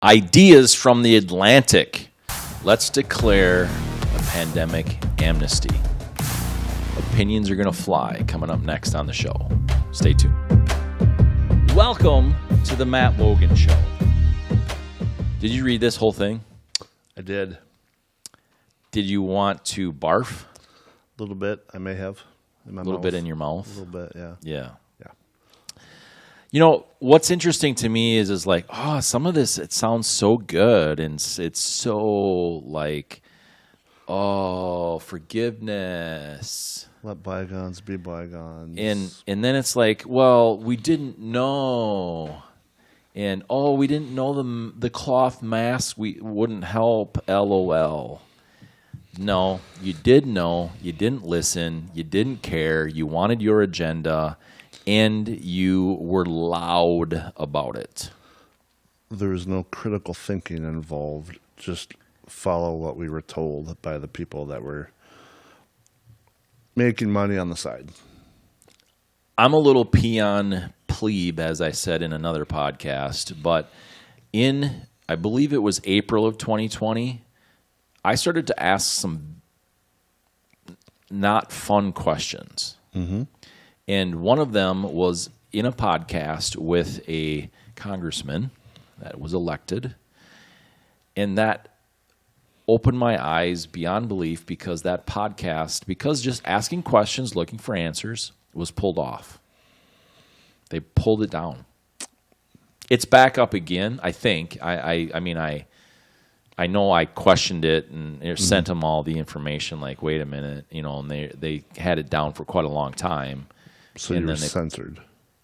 Ideas from the Atlantic. Let's declare a pandemic amnesty. Opinions are going to fly coming up next on the show. Stay tuned. Welcome to the Matt Logan Show. Did you read this whole thing? I did. Did you want to barf? A little bit, I may have. In my a little mouth. bit in your mouth? A little bit, yeah. Yeah. Yeah. You know, what's interesting to me is like, oh, some of this, it sounds so good. And it's so like, oh, forgiveness. Let bygones be bygones. And then it's like, well, we didn't know. And, oh, we didn't know the cloth mask wouldn't help, LOL. No, you did know. You didn't listen. You didn't care. You wanted your agenda. And you were loud about it. There is no critical thinking involved. Just follow what we were told by the people that were making money on the side. I'm a little peon plebe, as I said in another podcast, but I believe it was April of 2020, I started to ask some not fun questions. Mm-hmm. And one of them was in a podcast with a congressman that was elected. And that opened my eyes beyond belief because that podcast, because just asking questions, looking for answers, was pulled off. They pulled it down. It's back up again, I think. I mean, I know I questioned it and sent them all the information like, wait a minute, and they had it down for quite a long time. So you were censored.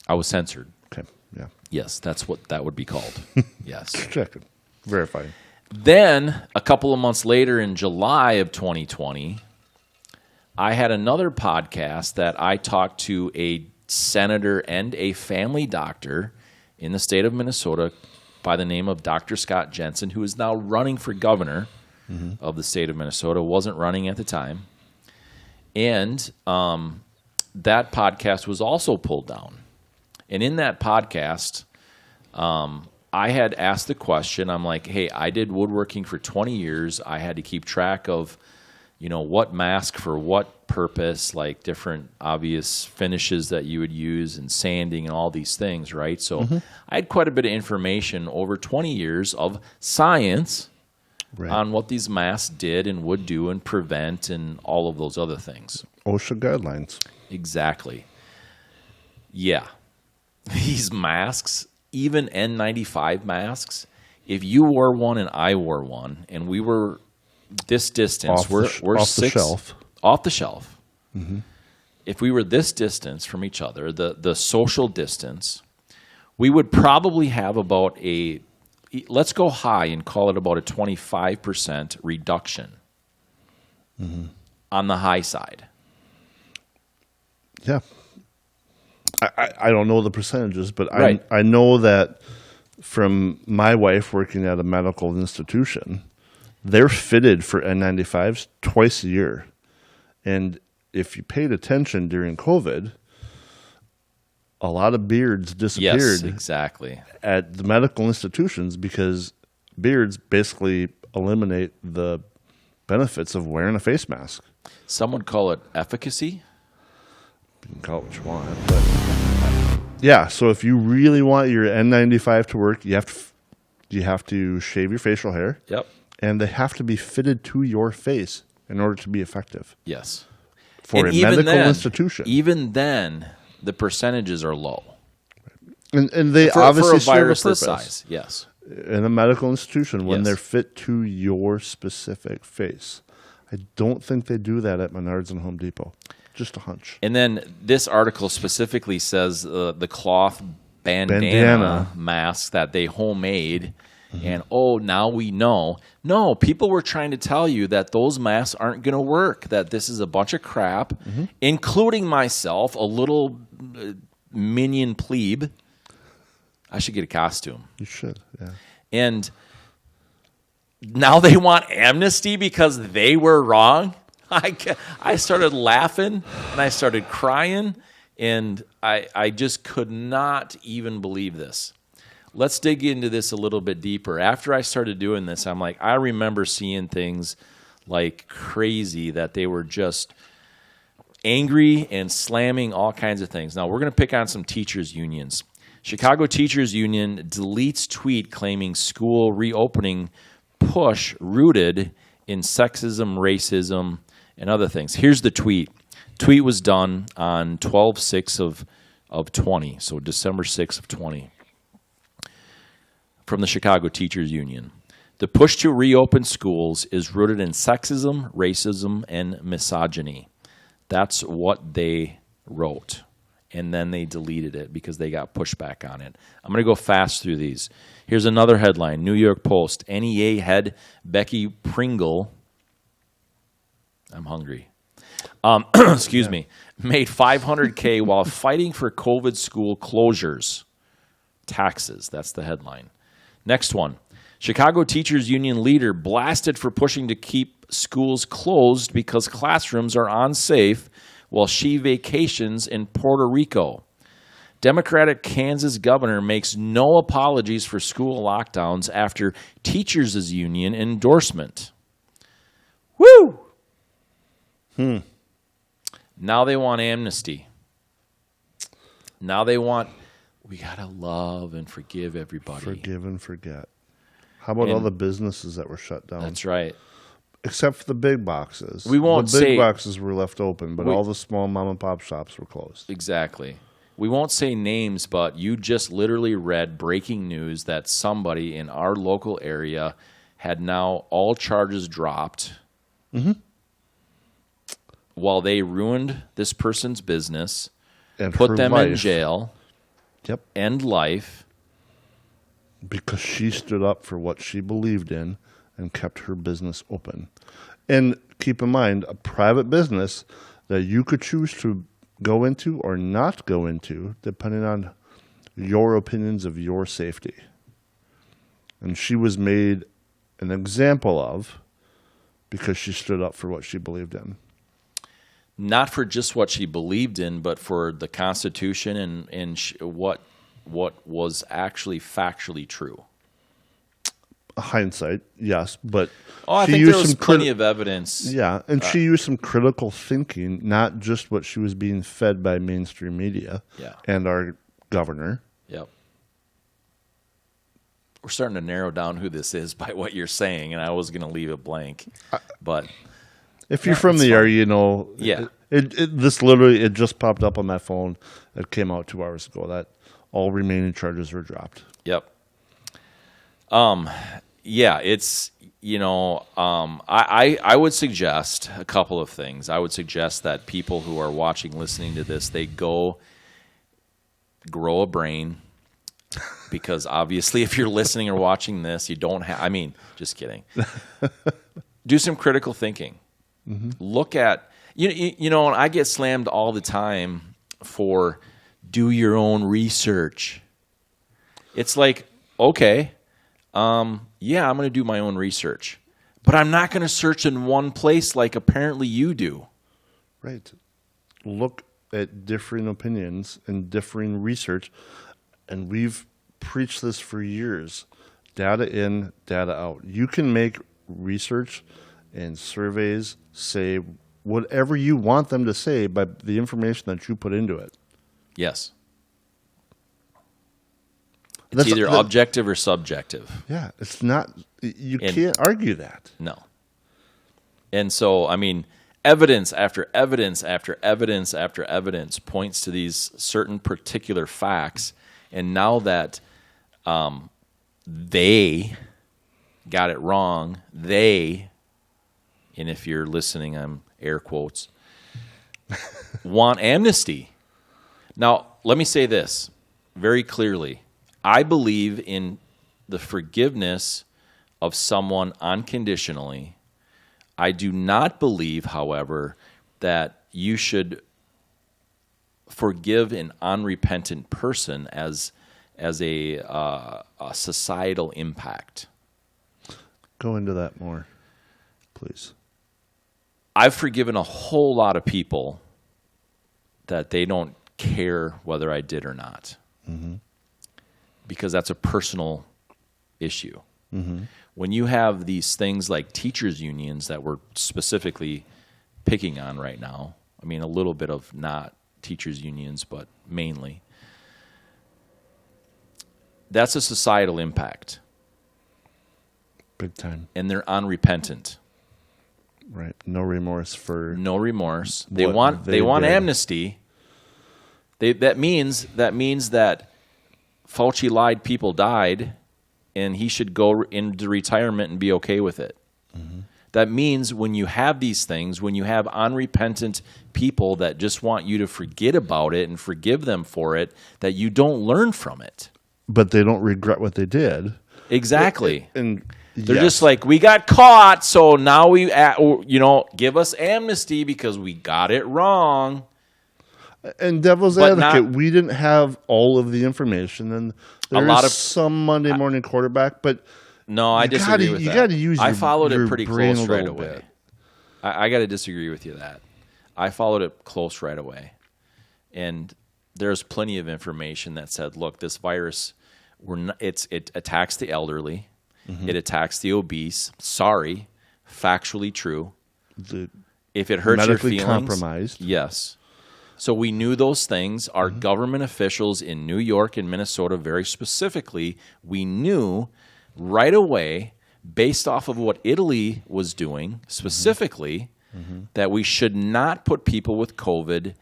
I was censored. Okay, yeah. Yes, that's what that would be called. Yes. Checking. Verifying. Then, a couple of months later in July of 2020, I had another podcast that I talked to a senator and a family doctor in the state of Minnesota by the name of Dr. Scott Jensen, who is now running for governor of the state of Minnesota, wasn't running at the time. And that podcast was also pulled down. And in that podcast, I had asked the question, I'm like, hey, I did woodworking for 20 years. I had to keep track of, what mask for what purpose, like different obvious finishes that you would use and sanding and all these things, right? So I had quite a bit of information over 20 years of science on what these masks did and would do and prevent and all of those other things. OSHA guidelines. Exactly. Yeah. These masks, even N95 masks, if you wore one and I wore one and we were this distance, we're off the shelf. Off the shelf. Mm-hmm. If we were this distance from each other, the social distance, we would probably have about let's go high and call it about a 25% reduction on the high side. Yeah. I don't know the percentages, but right. I know that from my wife working at a medical institution, they're fitted for N95s twice a year. And if you paid attention during COVID, a lot of beards disappeared. Yes, exactly. At the medical institutions because beards basically eliminate the benefits of wearing a face mask. Some would call it efficacy. You can call it what you want, but yeah. So if you really want your N95 to work, you have to shave your facial hair. Yep. And they have to be fitted to your face in order to be effective. Yes. For a medical institution. Even then, the percentages are low. And they obviously for a virus serve a this purpose. size. Yes. In a medical institution, when Yes. they're fit to your specific face. I don't think they do that at Menards and Home Depot. Just a hunch. And then this article specifically says the cloth bandana mask that they homemade. And, now we know. No, people were trying to tell you that those masks aren't going to work, that this is a bunch of crap, including myself, a little minion plebe. I should get a costume. You should, yeah. And now they want amnesty because they were wrong? I started laughing, and I started crying, and I just could not even believe this. let's dig into this a little bit deeper. After I started doing this, I'm like, I remember seeing things like crazy that they were just angry and slamming all kinds of things. Now, we're going to pick on some teachers' unions. Chicago Teachers Union deletes tweet claiming school reopening push rooted in sexism, racism, and other things. Here's the tweet. Tweet was done on 12/6 of 20, so December 6th of 20, from the Chicago Teachers Union. The push to reopen schools is rooted in sexism, racism, and misogyny. That's what they wrote. And then they deleted it because they got pushback on it. I'm going to go fast through these. Here's another headline. New York Post. NEA head Becky Pringle. I'm hungry. Excuse me. Made $500K while fighting for COVID school closures. Taxes. That's the headline. Next one. Chicago Teachers Union leader blasted for pushing to keep schools closed because classrooms are unsafe while she vacations in Puerto Rico. Democratic Kansas governor makes no apologies for school lockdowns after teachers' union endorsement. Woo! Now they want amnesty. Now they want, we got to love and forgive everybody. Forgive and forget. How about all the businesses that were shut down? That's right. Except for the big boxes. We won't the big say, boxes were left open, but all the small mom and pop shops were closed. Exactly. We won't say names, but you just literally read breaking news that somebody in our local area had now all charges dropped while they ruined this person's business, And put her them life, in jail, end life. Because she stood up for what she believed in and kept her business open. And keep in mind, a private business that you could choose to go into or not go into, depending on your opinions of your safety. And she was made an example of because she stood up for what she believed in. Not for just what she believed in, but for the Constitution and what was actually factually true. Hindsight, yes, but I think there was plenty of evidence. Yeah, and she used some critical thinking, not just what she was being fed by mainstream media and our governor. Yep. We're starting to narrow down who this is by what you're saying, and I was going to leave it blank. But if you're from the area, you know, this literally, it just popped up on my phone. It came out 2 hours ago that all remaining charges were dropped. Yep. Yeah, it's, I would suggest a couple of things. I would suggest that people who are watching, listening to this, they go grow a brain, because obviously if you're listening or watching this, you don't have, just kidding. Do some critical thinking. Look at, and I get slammed all the time for do your own research. It's like, okay, I'm going to do my own research, but I'm not going to search in one place like apparently you do. Right. Look at differing opinions and differing research, and we've preached this for years. Data in, data out. You can make research and surveys say whatever you want them to say by the information that you put into it. Yes. It's either objective or subjective. Yeah, it's not. You can't argue that. No. And so, evidence after evidence after evidence after evidence points to these certain particular facts. And now that they got it wrong, and if you're listening, I'm air quotes, want amnesty. Now, let me say this very clearly. I believe in the forgiveness of someone unconditionally. I do not believe, however, that you should forgive an unrepentant person as a societal impact. Go into that more, please. I've forgiven a whole lot of people that they don't care whether I did or not. because that's a personal issue. When you have these things like teachers' unions that we're specifically picking on right now, I mean, a little bit of not teachers' unions, but mainly, that's a societal impact. Big time. And they're unrepentant. Right. No remorse for no remorse. what They want did. amnesty. That means that Fauci lied, people died, and he should go into retirement and be okay with it. That means when you have these things, when you have unrepentant people that just want you to forget about it and forgive them for it, that you don't learn from it. But they don't regret what they did. Exactly. And They're yes. just like, we got caught, so now give us amnesty because we got it wrong. And devil's But advocate, we didn't have all of the information, and there's lot of- some Monday morning quarterback, but No, I disagree with that. You got to use. I followed your it pretty brain close a right little away. bit. I got to disagree with you that. I followed it close right away, and there's plenty of information that said, look, this virus, it attacks the elderly, it attacks the obese. Sorry, factually true. If it hurts your medically feelings, compromised. yes. So we knew those things. Our government officials in New York and Minnesota, very specifically, we knew right away, based off of what Italy was doing specifically, that we should not put people with COVID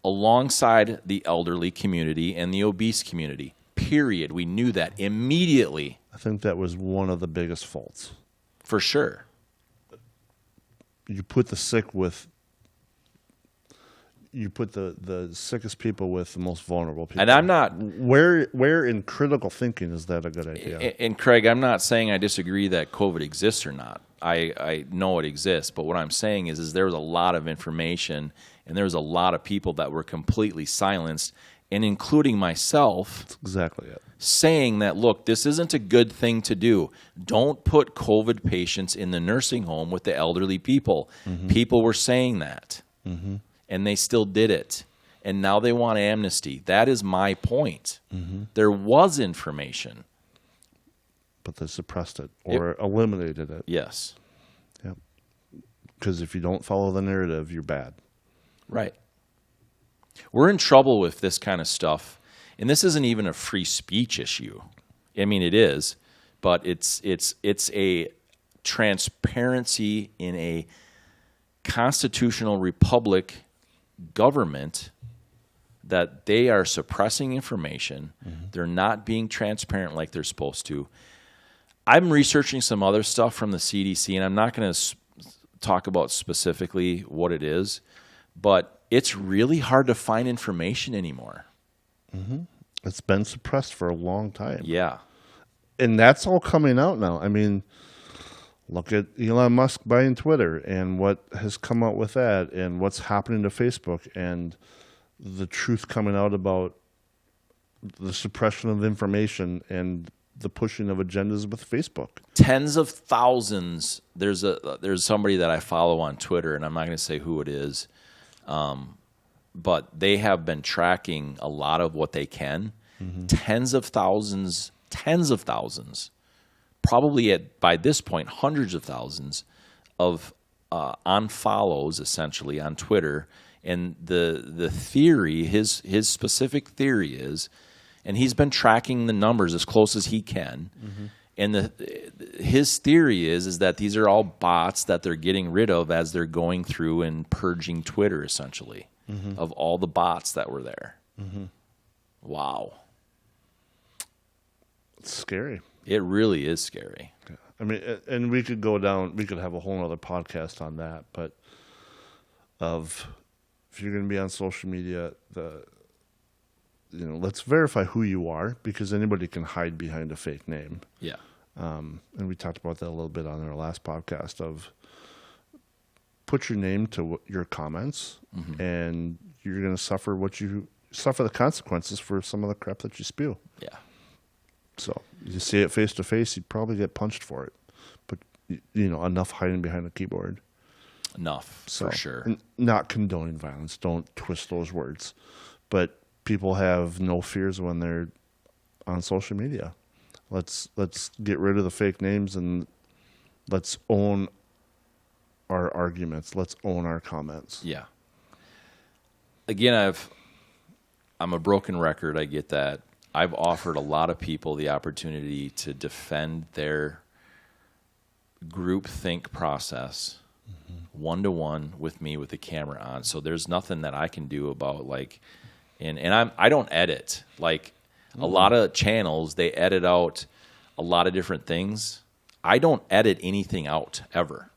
alongside the elderly community and the obese community. Period. We knew that immediately. I think that was one of the biggest faults. For sure. You put the sick with. You put the sickest people with the most vulnerable people. And I'm not. Where in critical thinking is that a good idea? And Craig, I'm not saying I disagree that COVID exists or not. I know it exists, but what I'm saying is there was a lot of information and there was a lot of people that were completely silenced, and including myself. That's exactly it. Saying that, look, this isn't a good thing to do. Don't put COVID patients in the nursing home with the elderly people. People were saying that, and they still did it. And now they want amnesty. That is my point. There was information. But they suppressed it or eliminated it. Yes. Yep. Because if you don't follow the narrative, you're bad. Right. We're in trouble with this kind of stuff. And this isn't even a free speech issue. I mean, it is, but it's a transparency in a constitutional republic government that they are suppressing information. They're not being transparent like they're supposed to. I'm researching some other stuff from the CDC, and I'm not going to talk about specifically what it is, but it's really hard to find information anymore. It's been suppressed for a long time. Yeah. And that's all coming out now. I mean, look at Elon Musk buying Twitter and what has come out with that and what's happening to Facebook and the truth coming out about the suppression of information and the pushing of agendas with Facebook. Tens of thousands. There's somebody that I follow on Twitter, and I'm not going to say who it is, but they have been tracking a lot of what they can. Tens of thousands, probably by this point, hundreds of thousands of unfollows essentially on Twitter. And the theory, his specific theory is, and he's been tracking the numbers as close as he can. And his theory is that these are all bots that they're getting rid of as they're going through and purging Twitter essentially of all the bots that were there. Wow. It's scary. It really is scary. I mean, and we could have a whole other podcast on that, but if you're going to be on social media, let's verify who you are, because anybody can hide behind a fake name. Yeah. And we talked about that a little bit on our last podcast of put your name to your comments, and you're going to suffer the consequences for some of the crap that you spew. Yeah. So you see it face to face, you'd probably get punched for it. But enough hiding behind a keyboard. Enough, for sure. And not condoning violence. Don't twist those words. But people have no fears when they're on social media. Let's get rid of the fake names and let's own our arguments. Let's own our comments. Yeah. Again, I'm a broken record. I get that. I've offered a lot of people the opportunity to defend their groupthink process one-to-one with me with the camera on. So there's nothing that I can do about and I don't edit. Like a lot of channels, they edit out a lot of different things. I don't edit anything out ever.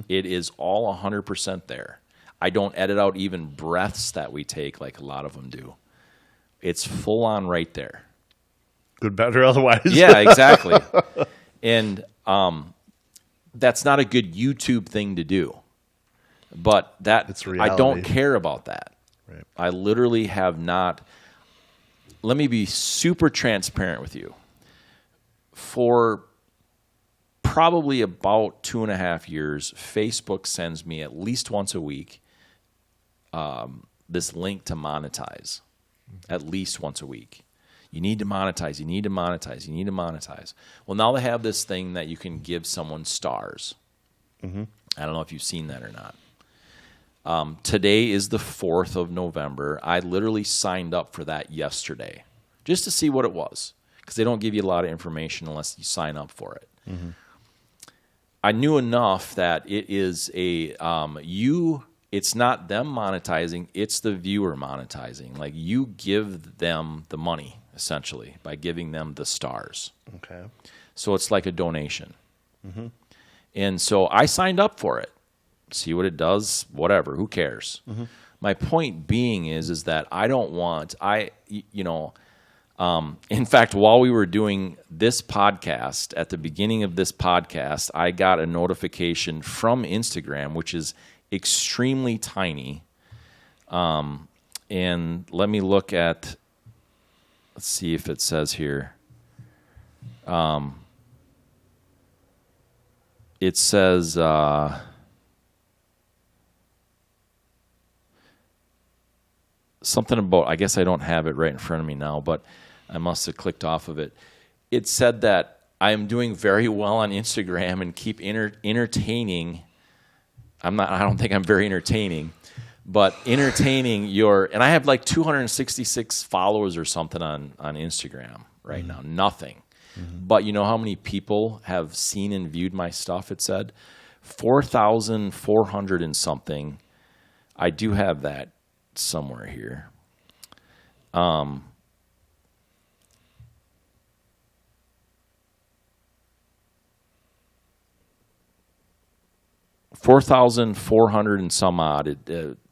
It is all 100% there. I don't edit out even breaths that we take like a lot of them do. It's full on right there. Good, bad, or otherwise. Yeah, exactly. And that's not a good YouTube thing to do. But It's reality. I don't care about that. Right. I literally have not. Let me be super transparent with you. For probably about 2.5 years, Facebook sends me at least once a week this link to monetize. At least once a week. You need to monetize. You need to monetize. You need to monetize. Well, now they have this thing that you can give someone stars. I don't know if you've seen that or not. Today is the 4th of November. I literally signed up for that yesterday just to see what it was because they don't give you a lot of information unless you sign up for it. I knew enough that it is it's not them monetizing, it's the viewer monetizing. Like you give them the money essentially by giving them the stars. Okay. So it's like a donation. And so I signed up for it. See what it does, whatever, who cares? My point being is that I don't want, in fact, while we were doing this podcast, at the beginning of this podcast, I got a notification from Instagram, which is extremely tiny. And let me look at, let's see if it says here. It says something about, I guess I don't have it right in front of me now, but I must have clicked off of it. It said that I am doing very well on Instagram and keep entertaining. I don't think I'm very entertaining, but entertaining and I have like 266 followers or something on Instagram right now. Nothing. But you know how many people have seen and viewed my stuff? It said 4,400 and something. I do have that somewhere here. 4,400 and some odd.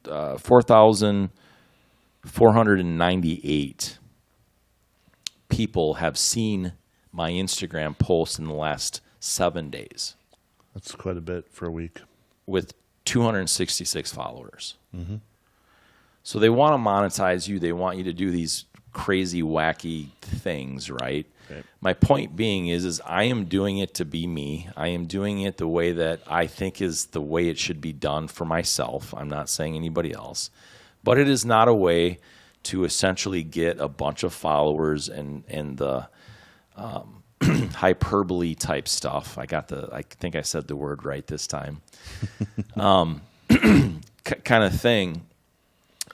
4,498 people have seen my Instagram post in the last 7 days. That's quite a bit for a week. With 266 followers. So they want to monetize you. They want you to do these crazy, wacky things, right? My point being is I am doing it to be me. I am doing it the way that I think is the way it should be done for myself. I'm not saying anybody else. But it is not a way to essentially get a bunch of followers and the hyperbole type stuff. I think I said the word right this time. Kind of thing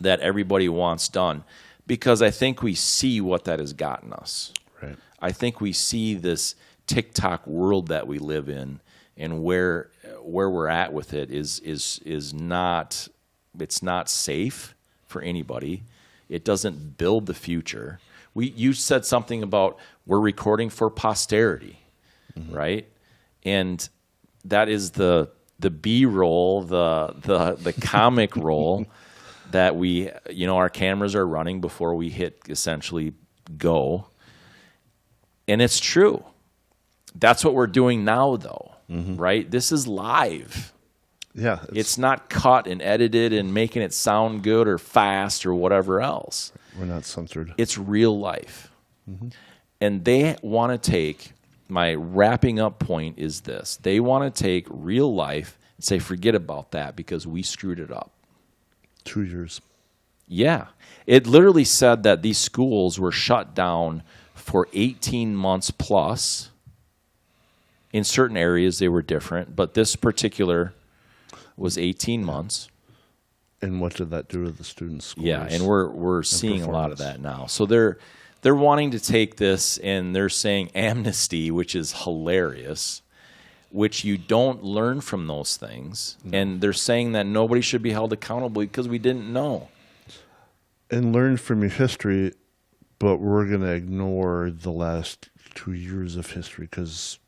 that everybody wants done, because I think we see what that has gotten us. Right. I think we see this TikTok world that we live in, and where we're at with it is not, it's not safe for anybody. It doesn't build the future. You said something about we're recording for posterity, right? And that is the B-roll, the comic roll that our cameras are running before we hit essentially go. And it's true. That's what we're doing now, though, right? This is live. Yeah. It's not cut and edited and making it sound good or fast or whatever else. We're not censored. It's real life. And they want to take, my wrapping up point is this. They want to take real life and say, forget about that because we screwed it up. 2 years. Yeah. It literally said that these schools were shut down for 18 months plus. In certain areas, they were different, but this particular was 18 months. And what did that do to the students' scores? Yeah, and we're seeing a lot of that now. So they're wanting to take this, and they're saying amnesty, which is hilarious, which you don't learn from those things. No. And they're saying that nobody should be held accountable because we didn't know. And learn from your history, but we're going to ignore the last 2 years of history because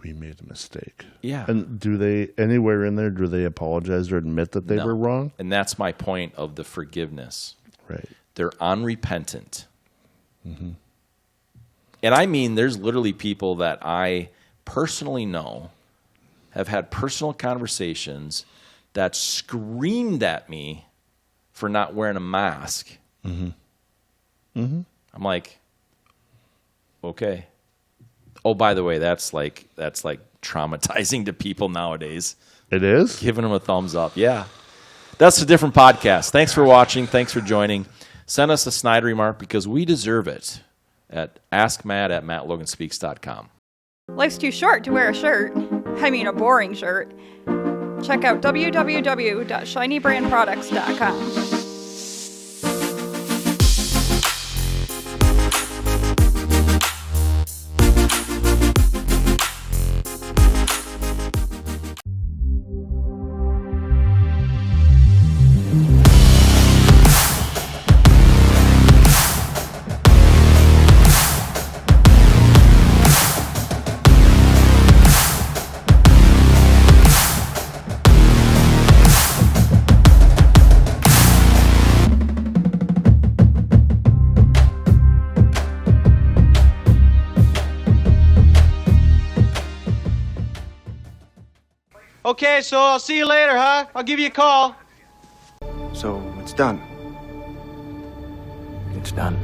we made a mistake. Yeah. And do they, anywhere in there, do they apologize or admit that they were wrong? And that's my point of the forgiveness. Right. They're unrepentant. Mm-hmm. And I mean, there's literally people that I personally know have had personal conversations that screamed at me for not wearing a mask. Mm-hmm. Mm-hmm. I'm like, okay. Oh, by the way, that's like traumatizing to people nowadays. It is? Giving them a thumbs up. Yeah. That's a different podcast. Thanks for watching. Thanks for joining. Send us a snide remark because we deserve it at AskMatt@MattLoganSpeaks.com. Life's too short to wear a shirt. I mean, a boring shirt. Check out www.shinybrandproducts.com. Okay, so I'll see you later, huh? I'll give you a call. So it's done. It's done.